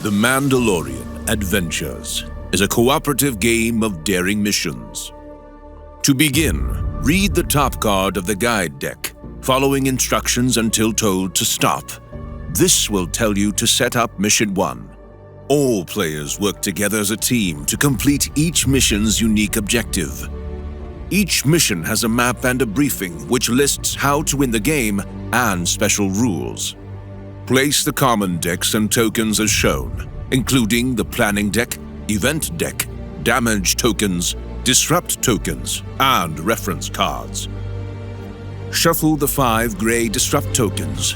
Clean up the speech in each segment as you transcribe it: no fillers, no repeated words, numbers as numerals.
The Mandalorian Adventures is a cooperative game of daring missions. To begin, read the top card of the guide deck, following instructions until told to stop. This will tell you to set up Mission 1. All players work together as a team to complete each mission's unique objective. Each mission has a map and a briefing which lists how to win the game and special rules. Place the common decks and tokens as shown, including the planning deck, event deck, damage tokens, disrupt tokens, and reference cards. Shuffle the 5 gray disrupt tokens.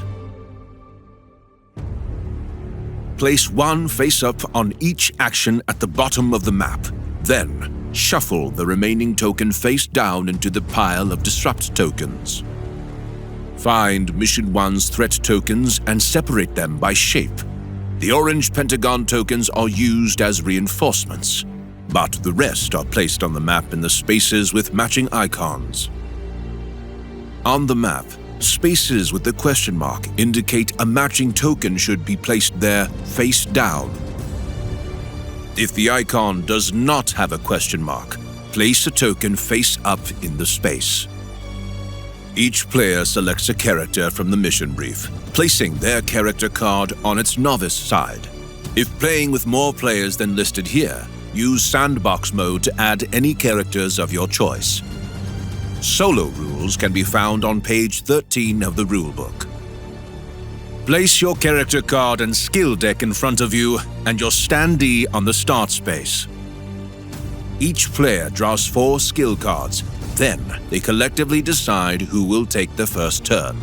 Place one face-up on each action at the bottom of the map. Then, shuffle the remaining token face down into the pile of disrupt tokens. Find Mission 1's threat tokens and separate them by shape. The orange pentagon tokens are used as reinforcements, but the rest are placed on the map in the spaces with matching icons. On the map, spaces with the question mark indicate a matching token should be placed there face down. If the icon does not have a question mark, place a token face up in the space. Each player selects a character from the mission brief, placing their character card on its novice side. If playing with more players than listed here, use sandbox mode to add any characters of your choice. Solo rules can be found on page 13 of the rulebook. Place your character card and skill deck in front of you and your standee on the start space. Each player draws 4 skill cards. Then, they collectively decide who will take the first turn.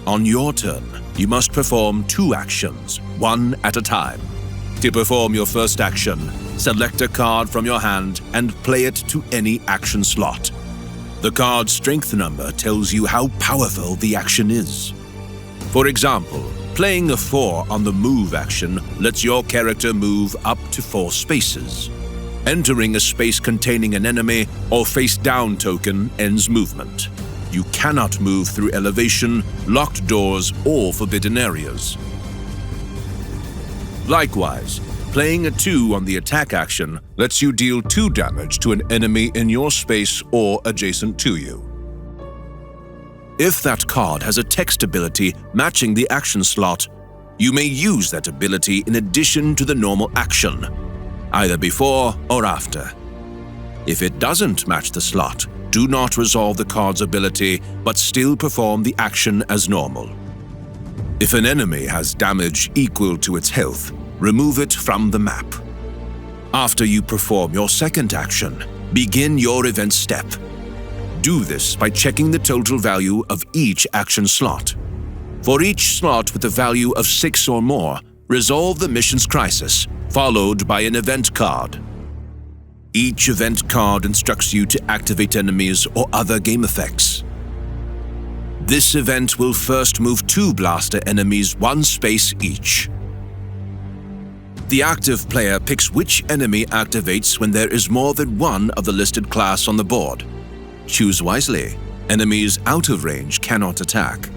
On your turn, you must perform 2 actions, one at a time. To perform your first action, select a card from your hand and play it to any action slot. The card's strength number tells you how powerful the action is. For example, playing a 4 on the move action lets your character move up to 4 spaces. Entering a space containing an enemy or face-down token ends movement. You cannot move through elevation, locked doors, or forbidden areas. Likewise, playing a 2 on the attack action lets you deal 2 damage to an enemy in your space or adjacent to you. If that card has a text ability matching the action slot, you may use that ability in addition to the normal action, either before or after. If it doesn't match the slot, do not resolve the card's ability, but still perform the action as normal. If an enemy has damage equal to its health, remove it from the map. After you perform your second action, begin your event step. Do this by checking the total value of each action slot. For each slot with a value of 6 or more, resolve the mission's crisis, followed by an event card. Each event card instructs you to activate enemies or other game effects. This event will first move 2 blaster enemies 1 space each. The active player picks which enemy activates when there is more than one of the listed class on the board. Choose wisely. Enemies out of range cannot attack.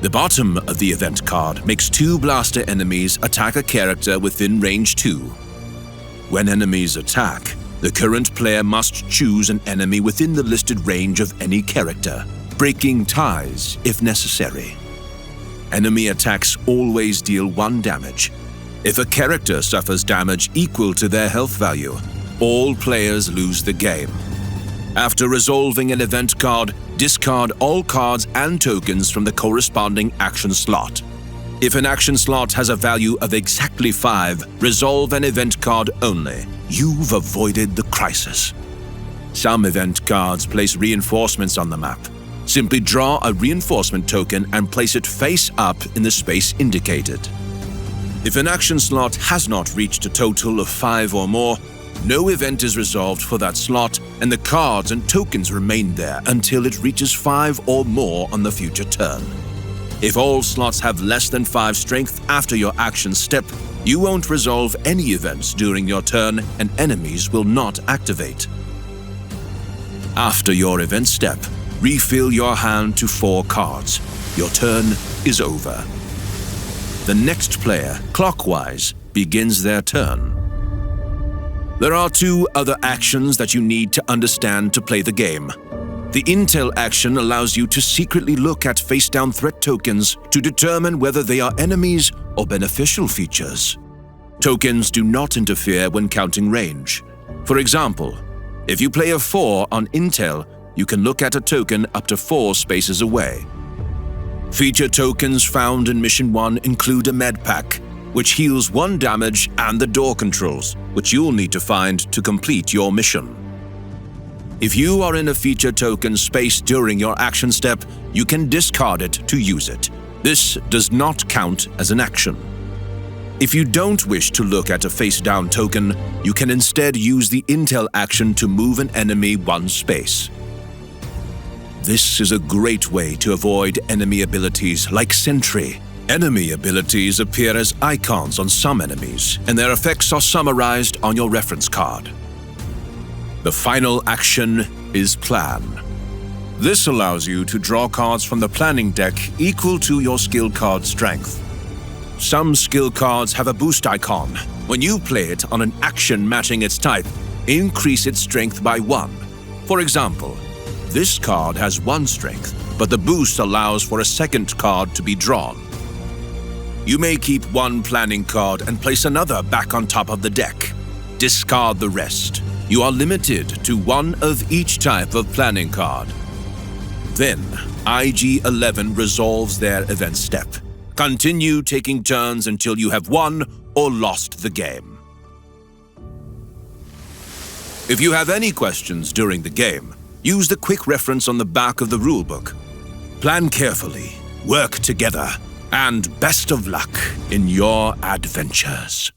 The bottom of the event card makes 2 blaster enemies attack a character within range 2. When enemies attack, the current player must choose an enemy within the listed range of any character, breaking ties if necessary. Enemy attacks always deal 1 damage. If a character suffers damage equal to their health value, all players lose the game. After resolving an event card, discard all cards and tokens from the corresponding action slot. If an action slot has a value of exactly 5, resolve an event card only. You've avoided the crisis. Some event cards place reinforcements on the map. Simply draw a reinforcement token and place it face up in the space indicated. If an action slot has not reached a total of 5 or more, no event is resolved for that slot, and the cards and tokens remain there until it reaches 5 or more on the future turn. If all slots have less than 5 strength after your action step, you won't resolve any events during your turn and enemies will not activate. After your event step, refill your hand to 4 cards. Your turn is over. The next player, clockwise, begins their turn. There are two other actions that you need to understand to play the game. The Intel action allows you to secretly look at face-down threat tokens to determine whether they are enemies or beneficial features. Tokens do not interfere when counting range. For example, if you play a 4 on Intel, you can look at a token up to 4 spaces away. Feature tokens found in Mission 1 include a med pack, which heals 1 damage, and the door controls, which you'll need to find to complete your mission. If you are in a feature token space during your action step, you can discard it to use it. This does not count as an action. If you don't wish to look at a face-down token, you can instead use the Intel action to move an enemy 1 space. This is a great way to avoid enemy abilities like Sentry. Enemy abilities appear as icons on some enemies, and their effects are summarized on your reference card. The final action is Plan. This allows you to draw cards from the planning deck equal to your skill card strength. Some skill cards have a boost icon. When you play it on an action matching its type, increase its strength by 1. For example, this card has 1 strength, but the boost allows for a second card to be drawn. You may keep 1 planning card and place another back on top of the deck. Discard the rest. You are limited to 1 of each type of planning card. Then, IG-11 resolves their event step. Continue taking turns until you have won or lost the game. If you have any questions during the game, use the quick reference on the back of the rulebook. Plan carefully, work together, and best of luck in your adventures.